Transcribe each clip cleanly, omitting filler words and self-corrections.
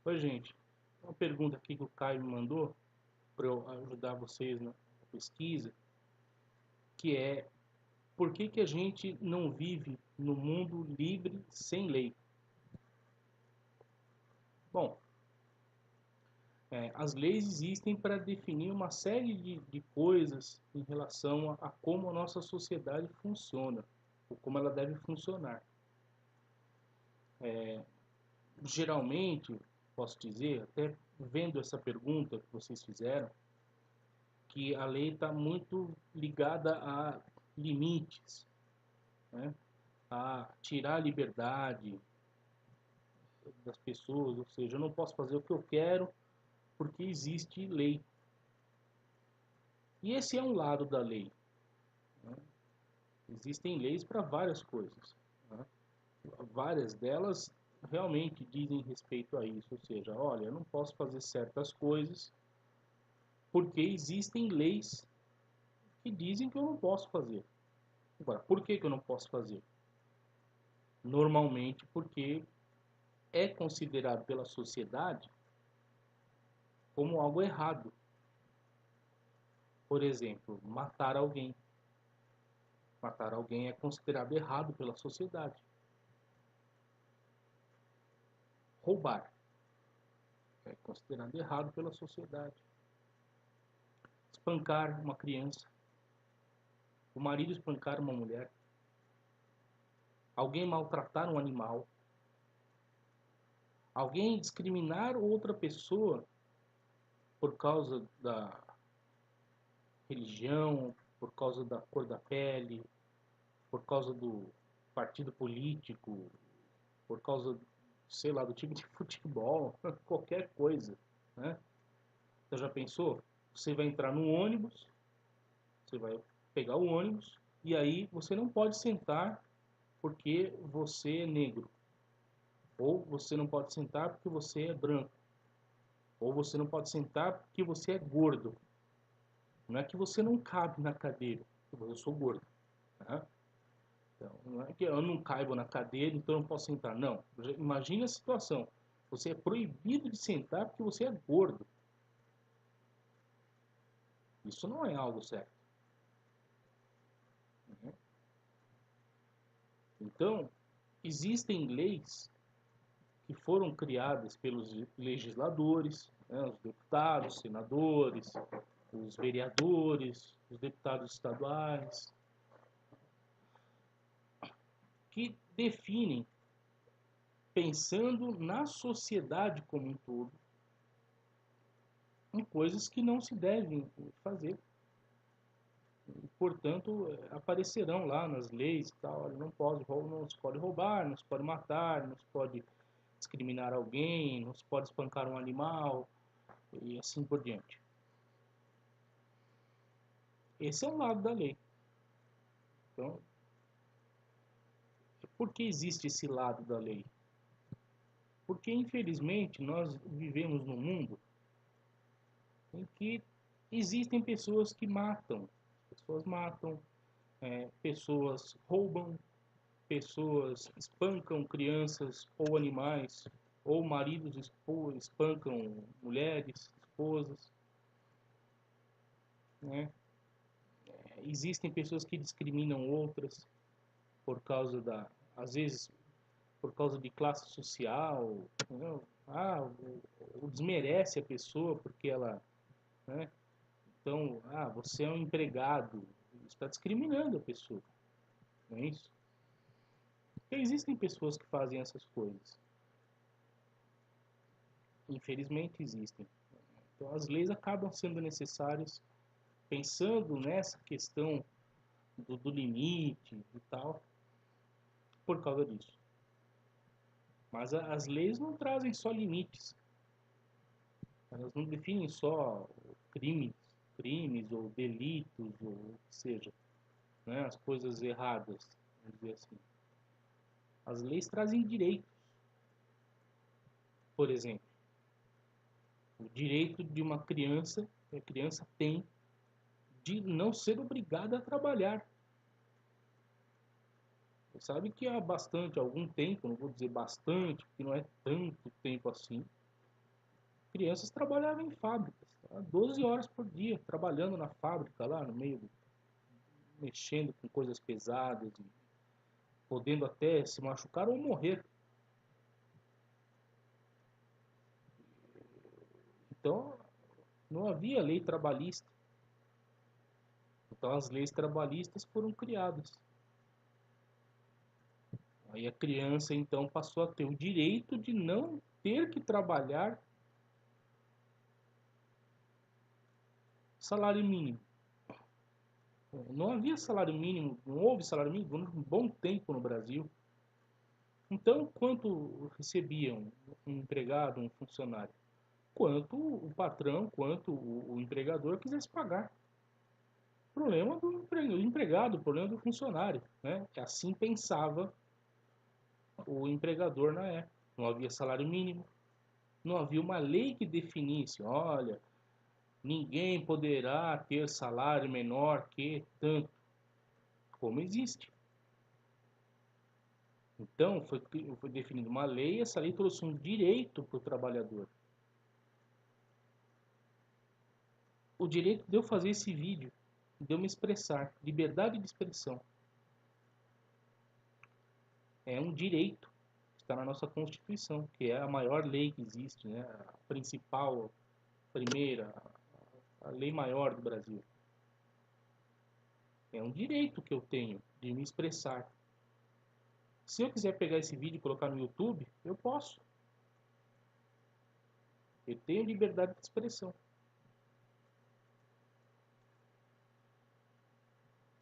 Oi, gente. Uma pergunta aqui que o Caio me mandou para eu ajudar vocês na pesquisa, que é por que que a gente não vive no mundo livre sem lei? Bom, as leis existem para definir uma série de coisas em relação a como a nossa sociedade funciona, ou como ela deve funcionar. Geralmente, posso dizer, até vendo essa pergunta que vocês fizeram, que a lei está muito ligada a limites, né? A tirar a liberdade das pessoas, ou seja, eu não posso fazer o que eu quero porque existe lei. E esse é um lado da lei, né? Existem leis para várias coisas, né? Várias delas realmente dizem respeito a isso, ou seja, olha, eu não posso fazer certas coisas porque existem leis que dizem que eu não posso fazer. Agora, por que que eu não posso fazer? Normalmente porque é considerado pela sociedade como algo errado. Por exemplo, matar alguém. Matar alguém é considerado errado pela sociedade. Roubar é considerado errado pela sociedade. Espancar uma criança. O marido espancar uma mulher. Alguém maltratar um animal. Alguém discriminar outra pessoa por causa da religião, por causa da cor da pele, por causa do partido político, por causa, sei lá, do time de futebol, qualquer coisa, né? Você já pensou? Você vai entrar no ônibus, você vai pegar o ônibus e aí você não pode sentar porque você é negro, ou você não pode sentar porque você é branco, ou você não pode sentar porque você é gordo. Não é que você não cabe na cadeira, eu sou gordo, né? Então, não é que eu não caibo na cadeira, então eu não posso sentar. Não. Imagine a situação. Você é proibido de sentar porque você é gordo. Isso não é algo certo, né? Então, existem leis que foram criadas pelos legisladores, né, os deputados, senadores, os vereadores, os deputados estaduais, que definem, pensando na sociedade como um todo, em coisas que não se devem fazer. Portanto, aparecerão lá nas leis e tal, não se pode roubar, não se pode matar, não se pode discriminar alguém, não se pode espancar um animal e assim por diante. Esse é um lado da lei. Então, por que existe esse lado da lei? Porque, infelizmente, nós vivemos num mundo em que existem pessoas matam, pessoas roubam, pessoas espancam crianças ou animais, ou maridos espancam mulheres, esposas, né? Existem pessoas que discriminam outras por causa às vezes, por causa de classe social, entendeu? Desmerece a pessoa porque ela, né? Então, você é um empregado, está discriminando a pessoa, não é isso? Porque existem pessoas que fazem essas coisas. Infelizmente existem. Então, as leis acabam sendo necessárias pensando nessa questão do limite e tal, por causa disso. Mas as leis não trazem só limites, elas não definem só crimes, crimes ou delitos, ou o que seja, né? As coisas erradas, vamos dizer assim. As leis trazem direitos, por exemplo, o direito de uma criança, que a criança tem, de não ser obrigada a trabalhar. Você sabe que há algum tempo, não vou dizer bastante, porque não é tanto tempo assim, crianças trabalhavam em fábricas, tá? 12 horas por dia, trabalhando na fábrica lá no meio, mexendo com coisas pesadas, e podendo até se machucar ou morrer. Então, não havia lei trabalhista. Então, as leis trabalhistas foram criadas. Aí a criança, então, passou a ter o direito de não ter que trabalhar salário mínimo. Não havia salário mínimo, não houve salário mínimo por um bom tempo no Brasil. Então, quanto recebiam um empregado, um funcionário? Quanto o patrão, quanto o empregador quisesse pagar. Problema do empregado, problema do funcionário, né? Que assim pensava o empregador na época. Não havia salário mínimo, não havia uma lei que definisse, olha, ninguém poderá ter salário menor que tanto, como existe. Então, foi definida uma lei, essa lei trouxe um direito para o trabalhador. O direito de eu fazer esse vídeo, de eu me expressar, liberdade de expressão, é um direito, está na nossa Constituição, que é a maior lei que existe, né? A principal, primeira, a lei maior do Brasil. É um direito que eu tenho de me expressar. Se eu quiser pegar esse vídeo e colocar no YouTube, eu posso. Eu tenho liberdade de expressão.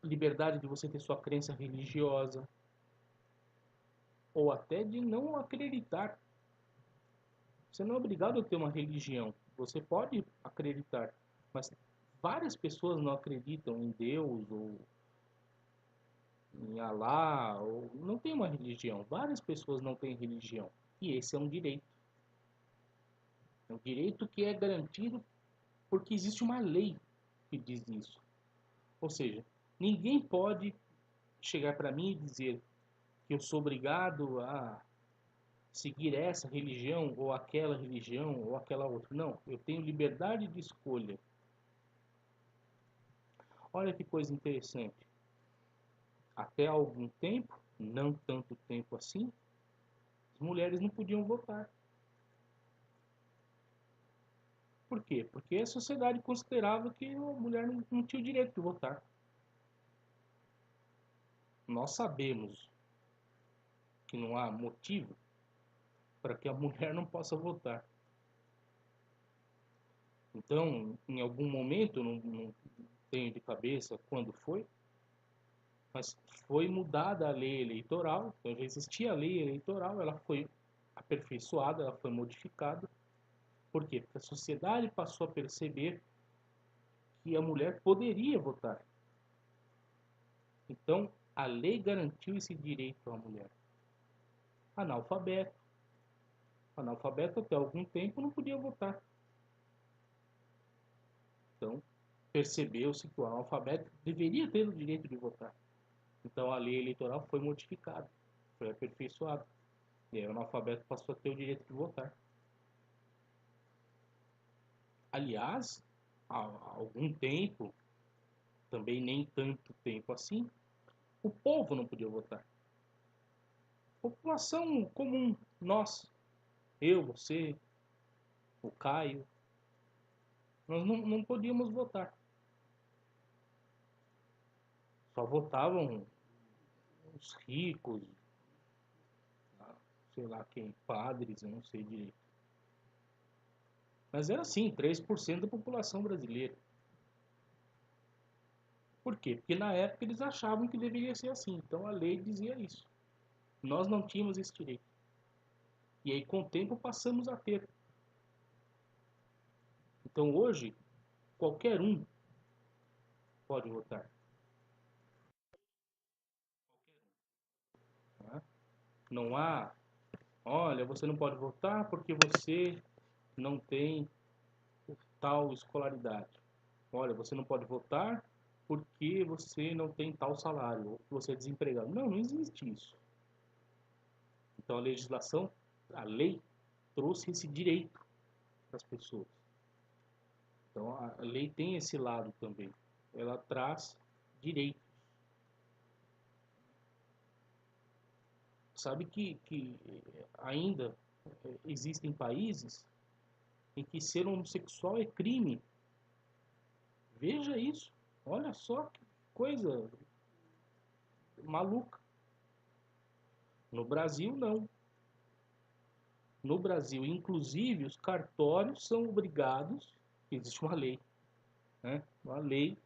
Liberdade de você ter sua crença religiosa, ou até de não acreditar. Você não é obrigado a ter uma religião. Você pode acreditar, mas várias pessoas não acreditam em Deus ou em Alá, ou não tem uma religião. Várias pessoas não têm religião. E esse é um direito. É um direito que é garantido porque existe uma lei que diz isso. Ou seja, ninguém pode chegar para mim e dizer que eu sou obrigado a seguir essa religião ou aquela outra. Não, eu tenho liberdade de escolha. Olha que coisa interessante. Até algum tempo, não tanto tempo assim, as mulheres não podiam votar. Por quê? Porque a sociedade considerava que a mulher não tinha o direito de votar. Nós sabemos que não há motivo para que a mulher não possa votar. Então, em algum momento, não tenho de cabeça quando foi, mas foi mudada a lei eleitoral, então já existia a lei eleitoral, ela foi aperfeiçoada, ela foi modificada. Por quê? Porque a sociedade passou a perceber que a mulher poderia votar. Então, a lei garantiu esse direito à mulher. Analfabeto. Analfabeto até algum tempo não podia votar. Então, percebeu-se que o analfabeto deveria ter o direito de votar. Então, a lei eleitoral foi modificada, foi aperfeiçoada. E aí, o analfabeto passou a ter o direito de votar. Aliás, há algum tempo, também nem tanto tempo assim, o povo não podia votar. População comum, nós, eu, você, o Caio, nós não podíamos votar. Só votavam os ricos, sei lá quem, padres, eu não sei direito. Mas era assim, 3% da população brasileira. Por quê? Porque na época eles achavam que deveria ser assim. Então a lei dizia isso. Nós não tínhamos esse direito. E aí com o tempo passamos a ter. Então hoje, qualquer um pode votar. Né? Não há, olha, você não pode votar porque você não tem tal escolaridade. Olha, você não pode votar porque você não tem tal salário, ou você é desempregado. Não, não existe isso. Então a legislação, a lei, trouxe esse direito. das pessoas. Então a lei tem esse lado também. Ela traz direitos. Sabe que ainda existem países em que ser homossexual é crime. Veja isso. Olha só que coisa maluca. No Brasil, não. No Brasil, inclusive, os cartórios são obrigados, existe uma lei, né? Uma lei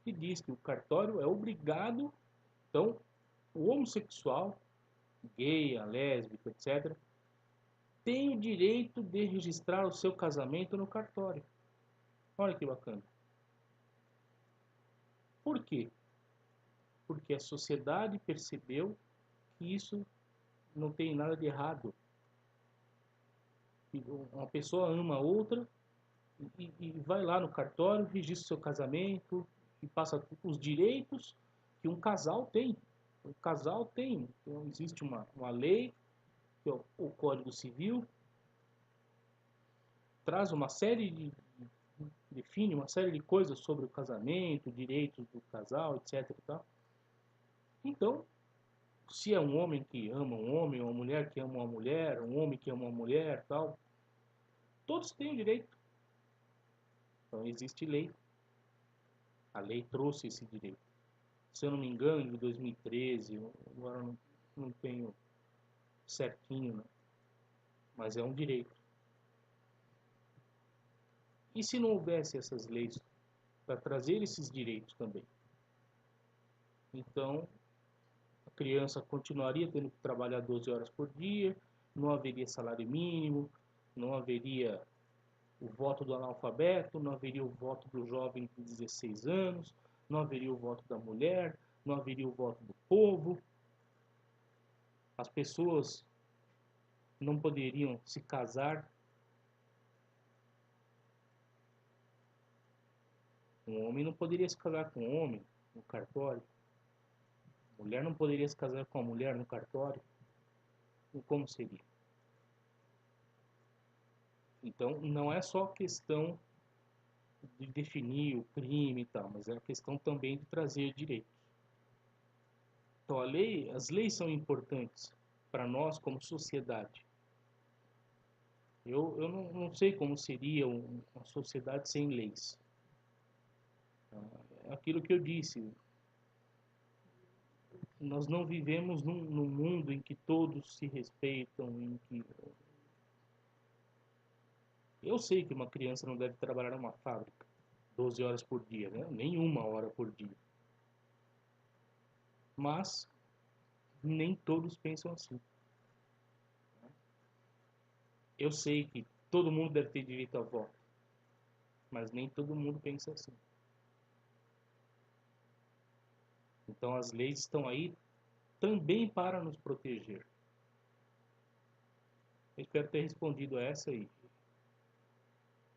que diz que o cartório é obrigado, então, o homossexual, gay, a lésbica, etc., tem o direito de registrar o seu casamento no cartório. Olha que bacana. Por quê? Porque a sociedade percebeu que isso não tem nada de errado. Que uma pessoa ama a outra e vai lá no cartório, registra o seu casamento e passa os direitos que um casal tem. O casal tem. Então, existe uma lei, que é o Código Civil, traz uma série define uma série de coisas sobre o casamento, direitos do casal, etc. E tal. Então, se é um homem que ama um homem, uma mulher que ama uma mulher, um homem que ama uma mulher, tal, todos têm o direito. Então existe lei. A lei trouxe esse direito. Se eu não me engano, em 2013, agora não tenho certinho, né? Mas é um direito. E se não houvesse essas leis para trazer esses direitos também? Então, a criança continuaria tendo que trabalhar 12 horas por dia, não haveria salário mínimo, não haveria o voto do analfabeto, não haveria o voto do jovem de 16 anos, não haveria o voto da mulher, não haveria o voto do povo. As pessoas não poderiam se casar. Um homem não poderia se casar com um homem no cartório. A mulher não poderia se casar com a mulher no cartório. E como seria? Então, não é só questão de definir o crime e tal, mas é a questão também de trazer direitos. Então, as leis são importantes para nós como sociedade. Eu não sei como seria uma sociedade sem leis. É aquilo que eu disse, nós não vivemos num mundo em que todos se respeitam, em que eu sei que uma criança não deve trabalhar numa fábrica 12 horas por dia, né? Nem uma hora por dia. Mas nem todos pensam assim. Eu sei que todo mundo deve ter direito a voto, mas nem todo mundo pensa assim. Então as leis estão aí também para nos proteger. Eu espero ter respondido a essa e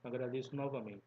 agradeço novamente.